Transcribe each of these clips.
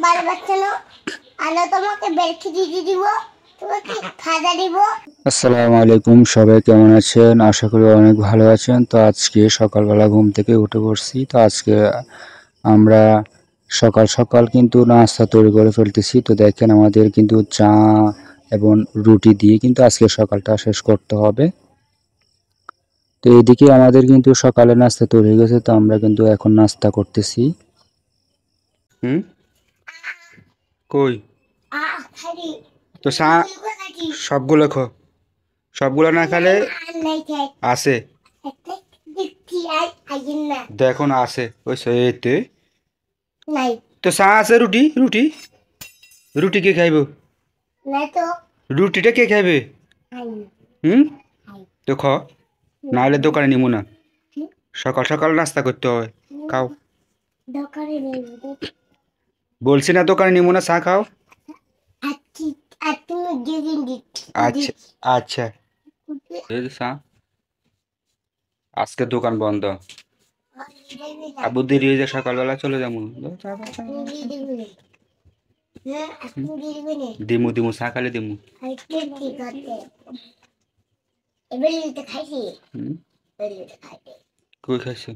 ভালোবাসছো না? আলো তোমাকে বেলকি দিয়ে দিব, তোমাকে খাজা দিব। আসসালামু আলাইকুম, সবাই কেমন আছেন? আশা করি অনেক ভালো আছেন। তো আজকে সকালবেলা ঘুম থেকে উঠে পড়ছি। তো আজকে আমরা সকাল সকাল কিন্তু নাস্তা তৈরি করে ফেলতেছি। তো দেখেন আমাদের কিন্তু চা এবং রুটি দিয়ে কিন্তু আজকে সকালটা শেষ করতে হবে। তো এদিকে আমাদের কিন্তু সকালে নাস্তা তৈরি হয়ে গেছে। তো আমরা কিন্তু এখন নাস্তা করতেছি। হুম, কই খালি তো চা গুলগুলো খাচ্ছি। সবগুলো খো, সবগুলো না খেলে আর নাই খাই। আছে, একটা দেখছি আর আইন না। দেখো না আছে ওই এতে। নাই তো চা আছে, রুটি রুটি রুটি কে খাইব? নাই তো রুটিটা কে খাইবে? আইন হুম, আই তো খ, নাহলে দোকানে নিমু না। সকাল সকাল নাস্তা করতে হয়, খাও। দোকানে নেই বলছি না দোকানে নিমু না, চা খাও। আচ্ছি। আর তুমি যেদিন আচ্ছা আচ্ছা, এই যে চা, আজকে দোকান বন্ধ। আবু দেরি হয়ে যায়, সকালবেলা চলে যাবো। দিমু দিমু চা খালে দিমু। হুম, কই খাইছো?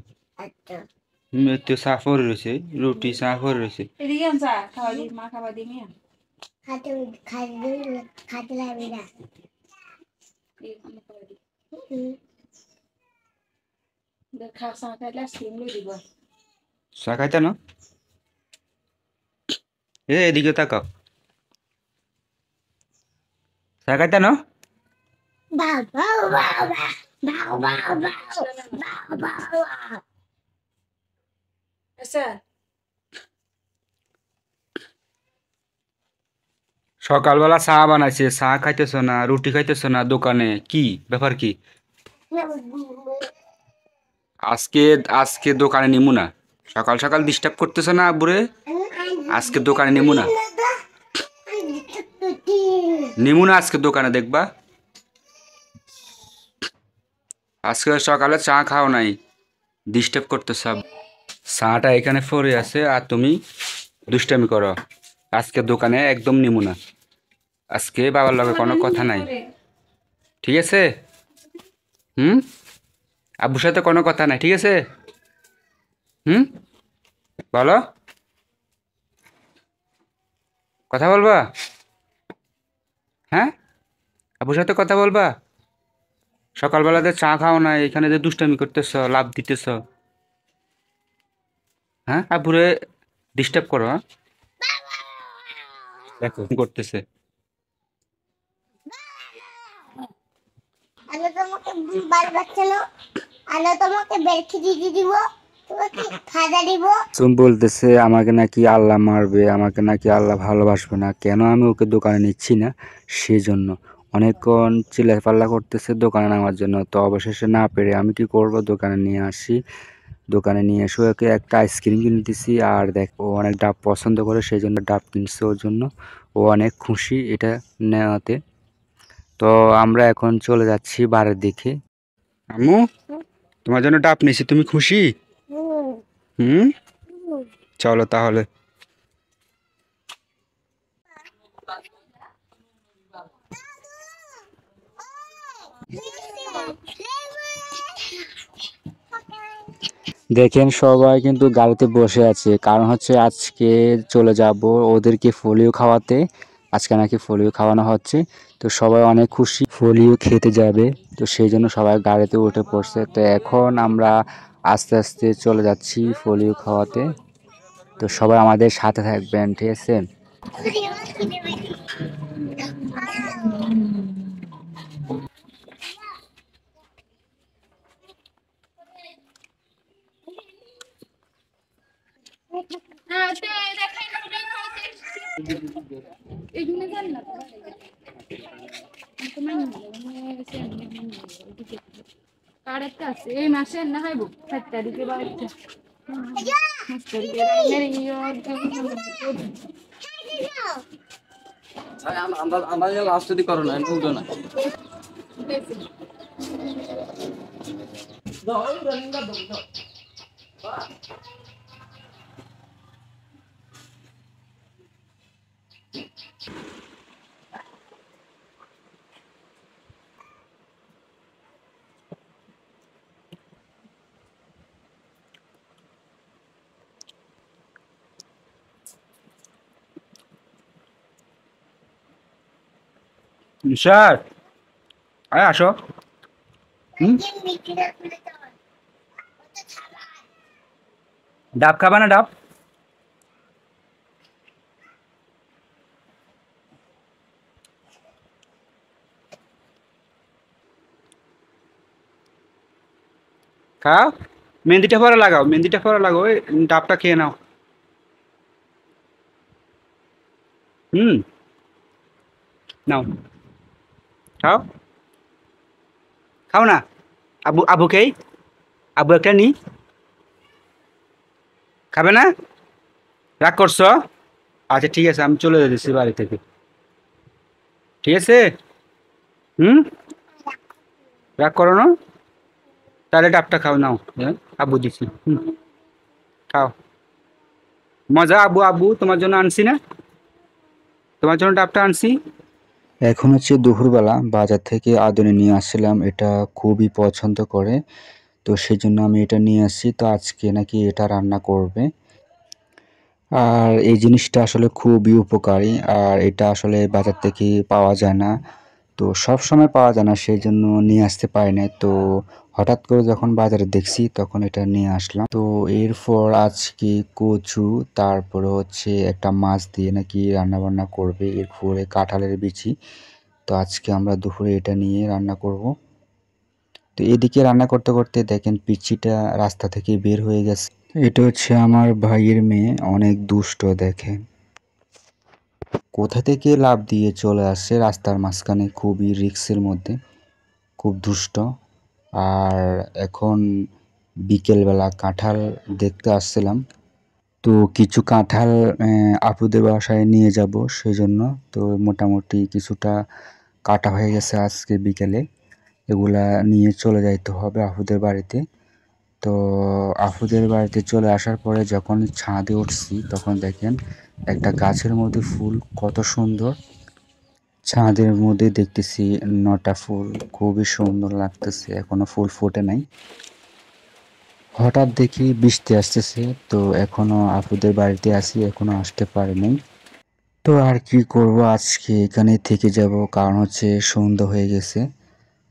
তো চা পরে রয়েছে, রুটি চা পরে রয়েছে। চা খাইতে না? এদিকে তাকাও, চা খাইতে না? সকালবেলা চা বানাইছে, চা খাইতেছ না, রুটি খাইতেছ না, দোকানে কি ব্যাপার কি? আজকে আজকে দোকানে নিমু না। সকাল সকাল ডিস্টার্ব করতেছ না আব্বুরে। আজকে দোকানে নিমু না, নিমু না আজকে দোকানে, দেখবা আজকে সকালে চা খাও নাই, ডিস্টার্ব করতেছ। চাটা এখানে পড়ে আছে আর তুমি দুষ্টামি করো। আজকে দোকানে একদম নিমু না, আজকে বাবার লগে কোনো কথা নাই, ঠিক আছে? হুম, আব্বুর সাথে কোনো কথা নাই, ঠিক আছে? হুম, বলো, কথা বলবা? হ্যাঁ, আব্বুর সাথে কথা বলবা? সকালবেলাতে চা খাও না, এখানে যে দুষ্টামি করতেছ, লাভ দিতেছ, হ্যাঁ আব্বুরে ডিস্টার্ব করো। হ্যাঁ, দেখো কি করতেছে। আলো তোমাকে ভালোবাসছো না? আলো তোমাকে বেলকি দিয়ে দিব, তোমাকে খাজা দিব। সুম বলতেছে আমাকে নাকি আল্লাহ মারবে, আমাকে নাকি আল্লাহ ভালোবাসবে না, কেন আমি ওকে দোকানে নিচ্ছি না সেজন্য অনেকক্ষণ চিল্লাপাল্লা করতেছে দোকানে নামার জন্য। তো অবশেষে না পেরে আমি কি করব, দোকানে নিয়ে আসি। দোকানে নিয়ে এসে ওকে একটা আইসক্রিম কিনে দিছি। আর দেখ, ও অনেক ডাব পছন্দ করে, সেই জন্য ডাব কিনছে ওর জন্য। ও অনেক খুশি এটা নেওয়াতে। তো আমরা এখন চলে যাচ্ছি বাড়ির দিকে। আম্মু, তোমার জন্য ডাব নিয়েছি, তুমি খুশি? হুম, চলো তাহলে। দেখেন সবাই কিন্তু গাড়িতে বসে আছে, কারণ হচ্ছে আজকে চলে যাব ওদেরকে পোলিও খাওয়াতে। আজকে নাকি পোলিও খাওয়ানো হচ্ছে। তো সবাই অনেক খুশি, পোলিও খেতে যাবে। তো সেই জন্য সবাই গাড়িতে উঠে পড়ছে। তো এখন আমরা আস্তে আস্তে চলে যাচ্ছি পোলিও খাওয়াতে। তো সবাই আমাদের সাথে থাকবেন, ঠিক আছে? কারেক্ট আছে এই মাসে না হইব 7 তারিখে বাড়িতে আমরা লাস্ট যদি করো না বুঝো না স্যার আরে আসো। হুম যে মিটিটা খুলে দাও কত ছাড়া ডাব খাবা না ডাব? খাও, মেহেন্দিটা পরে লাগাও, মেহেন্দিটা পরে লাগাও, ওই ডাবটা খেয়ে নাও। হুম, নাও খাও, খাও না। আবু আবুকেই, আবু একটা নি, খাবে না? রাগ করছো? আচ্ছা ঠিক আছে, আমি চলে যেতেছি বাড়ি থেকে, ঠিক আছে? হুম, রাগ করো না, তাহলে ডাবটা খাও, নাও, হ্যাঁ আবু দিচ্ছি, হুম খাও। মজা, আবু আবু তোমার জন্য আনছি না, তোমার জন্য ডাবটা আনছি। এখন হচ্ছে দুপুরবেলা বাজার থেকে আদুনি নিয়ে আসছিলাম, এটা খুবই পছন্দ করে, তো সেই জন্য আমি এটা নিয়ে আসছি। তো আজকে নাকি এটা রান্না করবে। আর এই জিনিসটা আসলে খুবই উপকারী, আর এটা আসলে বাজার থেকে পাওয়া যায় না, তো সব সময় পাওয়া যায় না, সেই জন্য নিয়ে আসতে পারি না। তো হঠাৎ করে যখন বাজারে দেখছি তখন এটা নিয়ে আসলাম। তো এরপর আজকে কচু, তারপরে হচ্ছে একটা মাছ দিয়ে নাকি রান্না বান্না করবে, এরপরে কাঁঠালের বিচি। তো আজকে আমরা দুপুরে এটা নিয়ে রান্না করব। তো এদিকে রান্না করতে করতে দেখেন পিচ্চিটা রাস্তা থেকে বের হয়ে গেছে। এটা হচ্ছে আমার ভাইয়ের মেয়ে, অনেক দুষ্ট দেখেন, কোথা থেকে লাফ দিয়ে চলে আসছে রাস্তার মাঝখানে, খুবই রিস্কের মধ্যে, খুব দুষ্ট। আর এখন বিকেলবেলা কাঁঠাল দেখতে আসছিলাম, তো কিছু কাঁঠাল আপুদের বাসায় নিয়ে যাব সেই জন্য। তো মোটামুটি কিছুটা কাটা হয়ে গেছে আজকে বিকেলে, এগুলা নিয়ে চলে যাইতে হবে আপুদের বাড়িতে। তো আপুদের বাড়িতে চলে আসার পরে যখন ছাদে উঠছি তখন দেখেন একটা গাছের মধ্যে ফুল কত সুন্দর, ছাদের মধ্যে দেখতেছি 9টা ফুল, খুবই সুন্দর লাগতেছে, এখনো ফুল ফোটে নাই। হঠাৎ দেখি বৃষ্টি আসতেছে, তো এখনো আপুদের বাড়িতে আছি, এখনো আসতে পারিনি। তো আর কি করব, আজকে এখানে থেকে যাব, কারণ হচ্ছে সন্ধ্যা হয়ে গেছে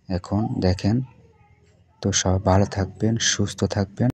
এখন দেখেন। তো সব ভালো থাকবেন, সুস্থ থাকবেন।